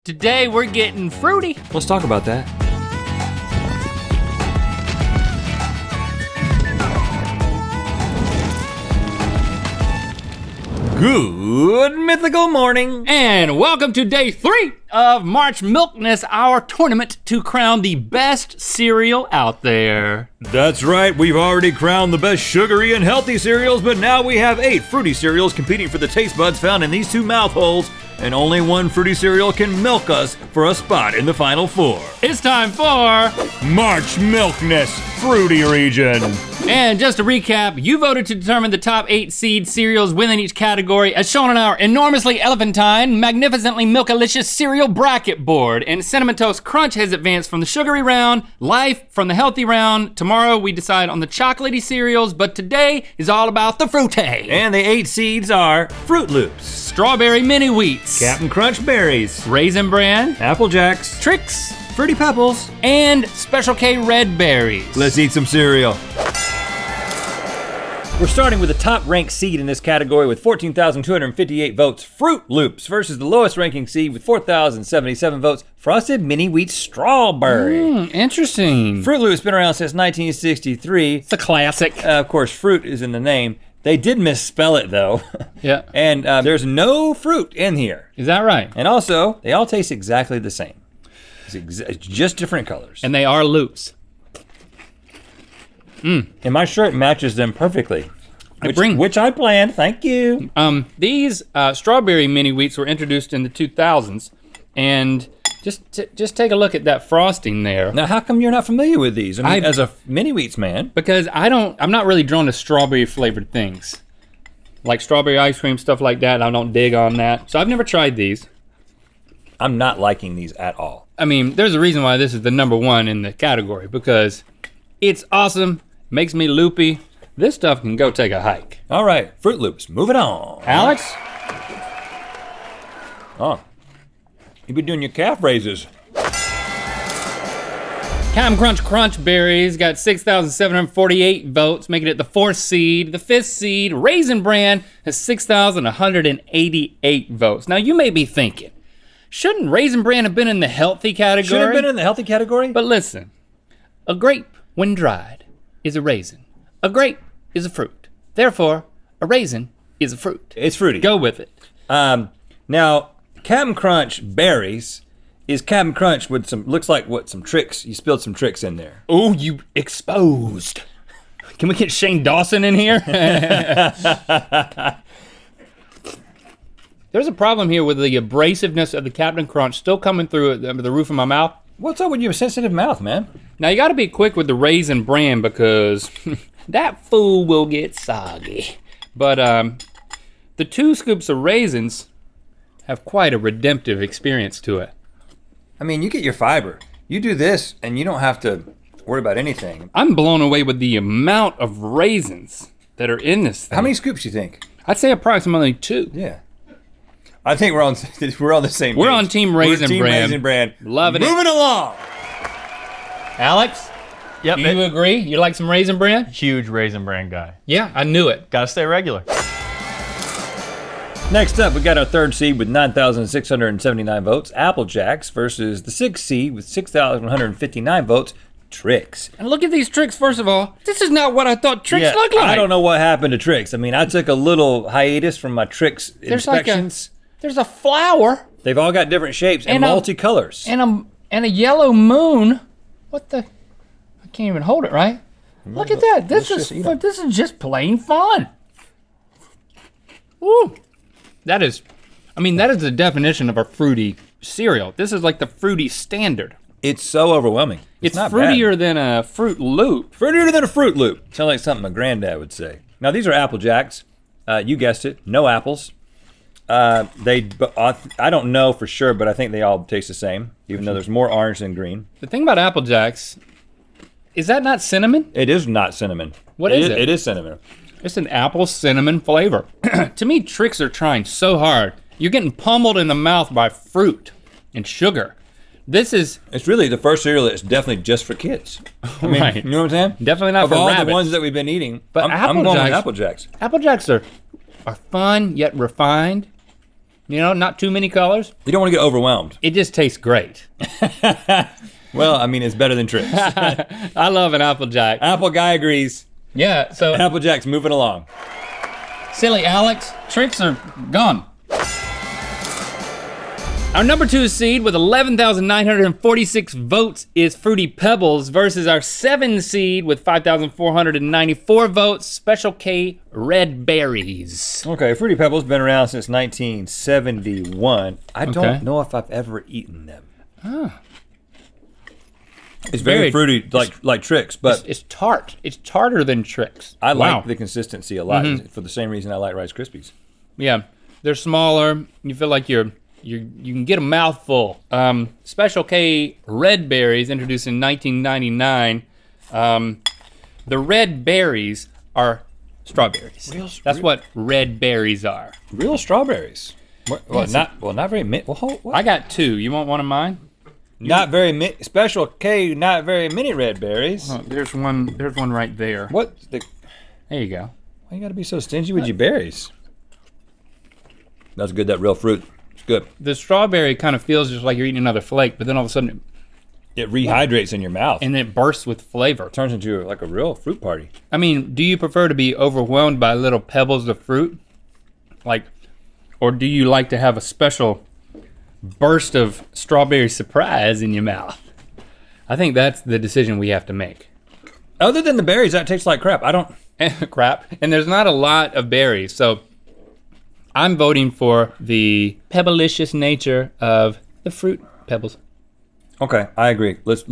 Today we're getting fruity. Let's talk about that. Good mythical morning. And welcome to day 3 of March Milkness, our tournament to crown the best cereal out there. That's right, we've already crowned the best sugary and healthy cereals, but now we have 8 fruity cereals competing for the taste buds found in these 2 mouth holes, and only one fruity cereal can milk us for a spot in the final 4. It's time for March Milkness Fruity Region. And just to recap, you voted to determine the top 8 seed cereals within each category as shown on our enormously elephantine, magnificently milkalicious cereal bracket board. And Cinnamon Toast Crunch has advanced from the sugary round, Life from the healthy round. Tomorrow we decide on the chocolatey cereals, but today is all about the fruity. And the 8 seeds are Fruit Loops, Strawberry Mini Wheats, Captain Crunch Berries, Raisin Bran, Apple Jacks, Trix, Fruity Pebbles, and Special K Red Berries. Let's eat some cereal. We're starting with the top ranked seed in this category with 14,258 votes, Fruit Loops, versus the lowest ranking seed with 4,077 votes, Frosted Mini Wheat Strawberry. Interesting. Fruit Loops has been around since 1963. It's a classic. Of course, fruit is in the name. They did misspell it though. Yeah. And there's no fruit in here. Is that right? And also, they all taste exactly the same. It's just different colors. And they are loops. And my shirt matches them perfectly. Which, Which I planned, thank you. These strawberry mini wheats were introduced in the 2000s, and just take a look at that frosting there. Now, how come you're not familiar with these? I mean, as a mini wheats man. Because I'm not really drawn to strawberry flavored things. Like strawberry ice cream, stuff like that, I don't dig on that. So I've never tried these. I'm not liking these at all. I mean, there's a reason why this is the #1 in the category, because it's awesome, makes me loopy. This stuff can go take a hike. All right, Fruit Loops, moving on. Alex? Oh, you've been doing your calf raises. Captain Crunch Berries got 6,748 votes, making it the 4th seed. The 5th seed, Raisin Bran, has 6,188 votes. Now you may be thinking, shouldn't Raisin Bran have been in the healthy category? Should have been in the healthy category? But listen, a grape, when dried, is a raisin. A grape is a fruit. Therefore, a raisin is a fruit. It's fruity. Go with it. Now, Captain Crunch Berries is Captain Crunch with some tricks. You spilled some tricks in there. Oh, you exposed. Can we get Shane Dawson in here? There's a problem here with the abrasiveness of the Captain Crunch still coming through the roof of my mouth. What's up with your sensitive mouth, man? Now you gotta be quick with the Raisin Bran because that fool will get soggy. But the 2 scoops of raisins have quite a redemptive experience to it. I mean, you get your fiber. You do this and you don't have to worry about anything. I'm blown away with the amount of raisins that are in this thing. How many scoops do you think? I'd say approximately 2. Yeah. I think we're on the same page. We're on Team Raisin Bran. Raisin Bran. Loving it. Moving along. Alex? Yep. Do you agree? You like some Raisin Bran? Huge Raisin Bran guy. Yeah, I knew it. Gotta stay regular. Next up, we got our 3rd seed with 9,679 votes, Apple Jacks, versus the 6th seed with 6,159 votes, Trix. And look at these Trix, first of all. This is not what I thought Trix looked like. I don't know what happened to Trix. I mean, I took a little hiatus from my Trix inspections. There's a flower. They've all got different shapes and multicolors. And a yellow moon. What the? I can't even hold it right. Look at that. This is just plain fun. Woo. That is the definition of a fruity cereal. This is like the fruity standard. It's so overwhelming. It's not fruitier bad. than a Fruit Loop. Fruitier than a Fruit Loop. Sounds like something my granddad would say. Now these are Apple Jacks. You guessed it, no apples. I don't know for sure, but I think they all taste the same, even though there's more orange than green. The thing about Apple Jacks, is that not cinnamon? It is not cinnamon. What is it? It is cinnamon. It's an apple cinnamon flavor. To me, Trix are trying so hard. You're getting pummeled in the mouth by fruit and sugar. It's really the first cereal that's definitely just for kids. I mean, right. You know what I'm saying? Definitely not of for all rabbits. the ones that we've been eating, But I'm going with Apple Jacks. Apple Jacks are fun yet refined. You know, not too many colors. You don't want to get overwhelmed. It just tastes great. Well, I mean, it's better than Trix. I love an Applejack. Apple guy agrees. Yeah, so Applejack's moving along. silly Alex, Trix are gone. Our number 2 seed with 11,946 votes is Fruity Pebbles versus our 7 seed with 5,494 votes, Special K Red Berries. Okay, Fruity Pebbles been around since 1971. I Okay. don't know if I've ever eaten them. Ah. It's very fruity, like Trix, but It's tart. It's tarter than Trix. I Wow. like the consistency a lot for the same reason I like Rice Krispies. Yeah, they're smaller. You feel like you can get a mouthful. Special K Red Berries introduced in 1999. The red berries are strawberries. That's what red berries are. Real strawberries. Well, Yes. not very many. Well, I got 2. You want one of mine? not very many. Special K, not very many red berries. Oh, there's one right there. What? Why There you go. you gotta be so stingy with your berries? That's good. That real fruit. It's good. The strawberry kind of feels just like you're eating another flake, but then all of a sudden, It rehydrates in your mouth. and it bursts with flavor. turns into like a real fruit party. I mean, do you prefer to be overwhelmed by little pebbles of fruit? Or do you like to have a special burst of strawberry surprise in your mouth? I think that's the decision we have to make. Other than the berries, that tastes like crap. I don't. Crap. And there's not a lot of berries, so I'm voting for the pebblicious nature of the fruit pebbles. Okay, I agree. Let's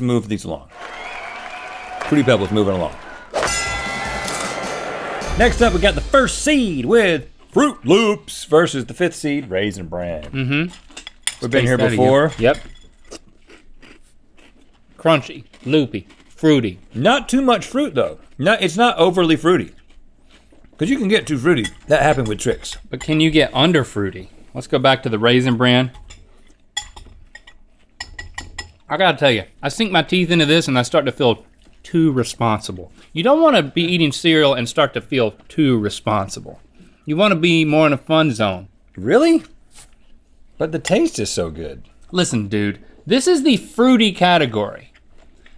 move these along. Fruity Pebbles moving along. Next up, we got the first seed with Fruit Loops versus the 5th seed, Raisin Bran. Mm-hmm. We've been here Taste that before. again. Yep. Crunchy, loopy, fruity. Not too much fruit though. No, it's not overly fruity. Because you can get too fruity. That happened with Trix. But can you get under fruity? Let's go back to the Raisin Bran. I gotta tell you, I sink my teeth into this and I start to feel too responsible. You don't wanna be eating cereal and start to feel too responsible. You wanna be more in a fun zone. Really? But the taste is so good. Listen, dude, this is the fruity category.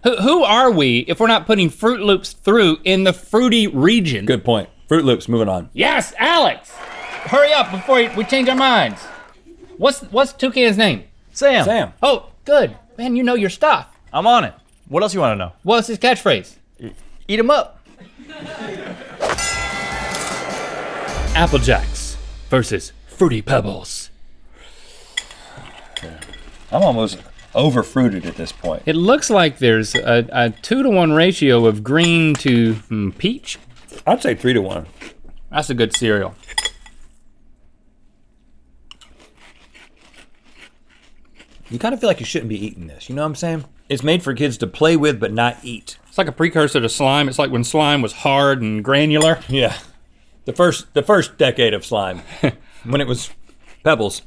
Who are we if we're not putting Fruit Loops through in the fruity region? Good point. Fruit Loops, moving on. Yes, Alex! Hurry up before we change our minds. What's Toucan's name? Sam, Sam. Oh, good. Man, you know your stuff. I'm on it. What else you want to know? What's his catchphrase? Eat 'em up. Apple Jacks versus Fruity Pebbles. I'm almost over-fruited at this point. It looks like there's a 2-to-1 ratio of green to peach. I'd say 3-to-1. That's a good cereal. You kind of feel like you shouldn't be eating this, you know what I'm saying? It's made for kids to play with but not eat. It's like a precursor to slime. It's like when slime was hard and granular. Yeah. The first decade of slime, when it was Pebbles.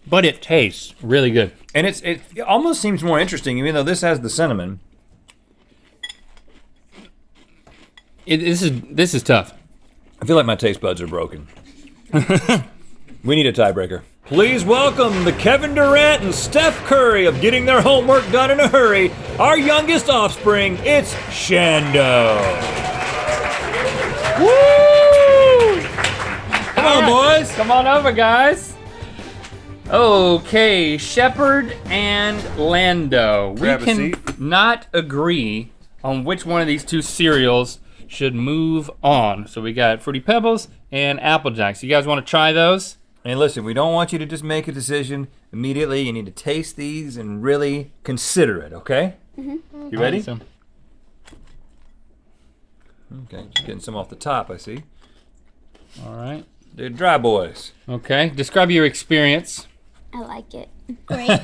But it tastes really good. And it almost seems more interesting, even though this has the cinnamon. This is tough. I feel like my taste buds are broken. We need a tiebreaker. Please welcome the Kevin Durant and Steph Curry of getting their homework done in a hurry. Our youngest offspring, it's Shando. Woo! Come on, boys. Come on over, guys. Okay, Shepherd and Lando. We Grab a can seat. not agree on which one of these two cereals should move on. So we got Fruity Pebbles and Apple Jacks. You guys want to try those? And listen, we don't want you to just make a decision immediately. You need to taste these and really consider it, okay? Mm-hmm. You ready? So, Okay, just getting some off the top, I see. all right. They're dry boys. Okay, describe your experience. I like it. Great.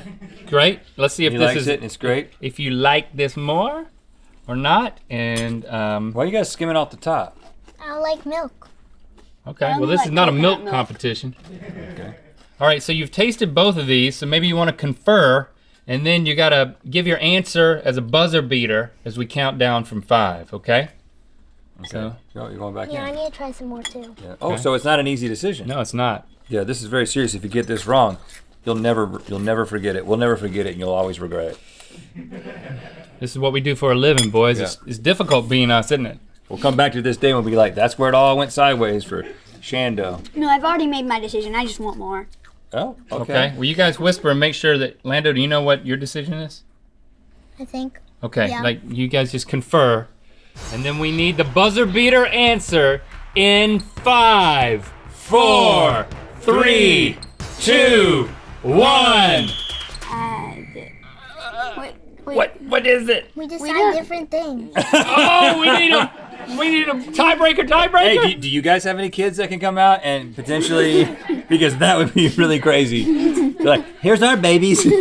Great. Let's see if He this likes is it and it's great. if you like this more or not. And Why are you guys skimming off the top? I like milk. okay, I well this like is not a coconut milk milk. competition. Okay. All right, so you've tasted both of these, so maybe you want to confer, and then you gotta give your answer as a buzzer beater as we count down from 5. Okay? Okay. So You're going back Yeah, I in. need to try some more too. Yeah. Oh, Okay. so it's not an easy decision. no, it's not. Yeah, this is very serious. If you get this wrong, you'll never forget it. We'll never forget it, and you'll always regret it. This is what we do for a living, boys. Yeah. It's difficult being us, isn't it? We'll come back to this day and we'll be like, that's where it all went sideways for Shando. No, I've already made my decision. I just want more. Oh, Okay. Well, you guys whisper and make sure that, Lando, do you know what your decision is? I think. Okay, Yeah. like you guys just confer. And then we need the buzzer beater answer in 5, 4, 3, 2, 1. Wait. What is it? We decide don't- different things. Oh, we need a tiebreaker. Hey, do you guys have any kids that can come out and potentially, because that would be really crazy. They're like, here's our babies. Yeah,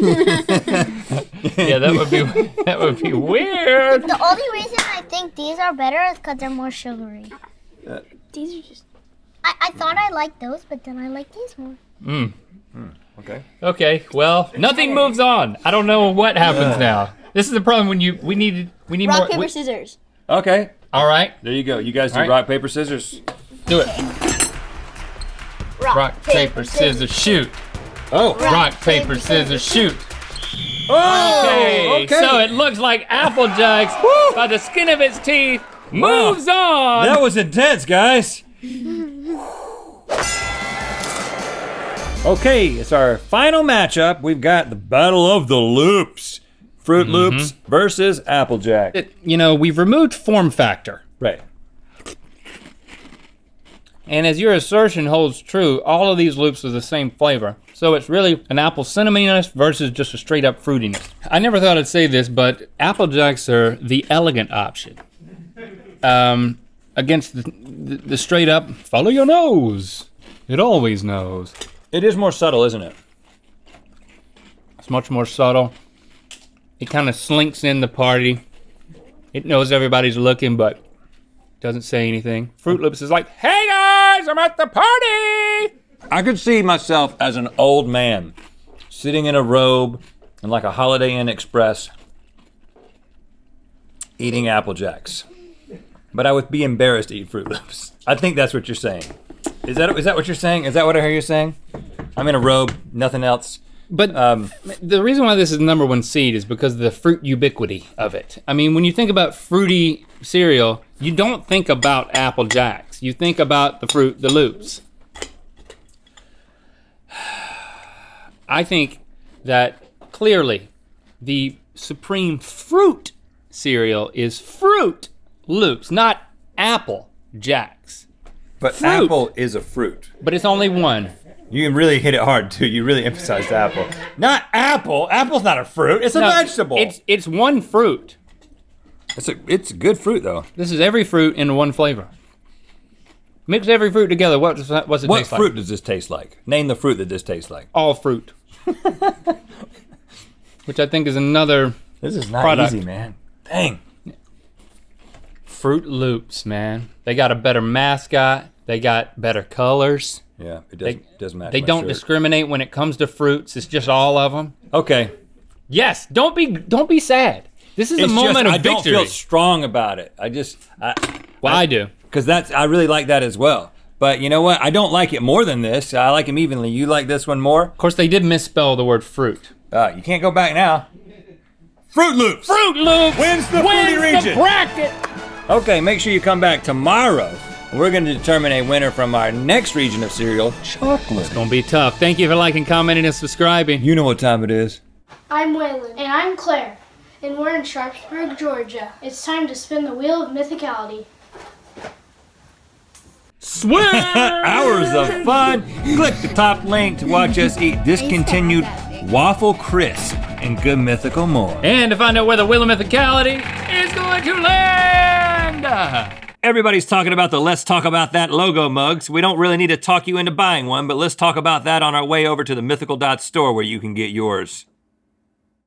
that would be weird. The only reason I think these are better is because they're more sugary. These are just. I thought I liked those, but then I like these more. Okay. Okay, well, nothing moves on. I don't know what happens now. This is the problem when we need more. Rock, paper, scissors. Okay. All right, There you go. You guys do All right. rock, paper, scissors. do it. Rock, paper, scissors, shoot. Oh. Rock, paper, scissors, shoot. Oh, Okay, so it looks like Applejacks, by the skin of its teeth, moves on. That was intense, guys. Okay, it's our final matchup. We've got the Battle of the Loops. Fruit Loops versus Applejack. We've removed form factor. Right. And as your assertion holds true, all of these loops are the same flavor. So it's really an apple cinnaminess versus just a straight up fruitiness. I never thought I'd say this, but Applejacks are the elegant option. Against the straight up, follow your nose. It always knows. It is more subtle, isn't it? It's much more subtle. It kind of slinks in the party. It knows everybody's looking, but doesn't say anything. Fruit Loops is like, hey guys, I'm at the party! I could see myself as an old man sitting in a robe in like a Holiday Inn Express eating Apple Jacks. But I would be embarrassed to eat Fruit Loops. I think that's what you're saying. Is that what you're saying? Is that what I hear you saying? I'm in a robe, nothing else. But the reason why this is the #1 seed is because of the fruit ubiquity of it. I mean, when you think about fruity cereal, you don't think about Apple Jacks. You think about the fruit, the Loops. I think that clearly the supreme fruit cereal is Fruit Loops, not Apple Jacks. But Fruit. apple is a fruit. But it's only one. You really hit it hard too. You really emphasized apple. Not apple. Apple's not a fruit. It's a No, vegetable. It's one fruit. It's a good fruit though. This is every fruit in one flavor. Mix every fruit together. What's it What taste fruit like? does this taste like? Name the fruit that this tastes like. All fruit. Which I think is another This is not Product. easy, man. Dang. Fruit Loops, man. They got a better mascot. They got better colors. Yeah, it does match. They my don't shirt. discriminate when it comes to fruits. It's just all of them. Okay. Yes, don't be sad. This is a It's moment just, of I don't victory. feel strong about it. Well, I do. Because I really like that as well. But you know what? I don't like it more than this. I like them evenly. You like this one more? Of course, they did misspell the word fruit. You can't go back now. Fruit Loops. Fruit Loops Wins the fruity region. the bracket. Okay, make sure you come back tomorrow. We're going to determine a winner from our next region of cereal, chocolate. It's gonna be tough. Thank you for liking, commenting, and subscribing. You know what time it is. I'm Waylon. And I'm Claire. And we're in Sharpsburg, Georgia. It's time to spin the wheel of mythicality. Swim! Hours of fun. Click the top link to watch us eat discontinued waffle crisp and good mythical more. And to find out where the wheel of mythicality is going to land. Everybody's talking about the Let's Talk About That logo mugs. We don't really need to talk you into buying one, but let's talk about that on our way over to the Mythical store where you can get yours.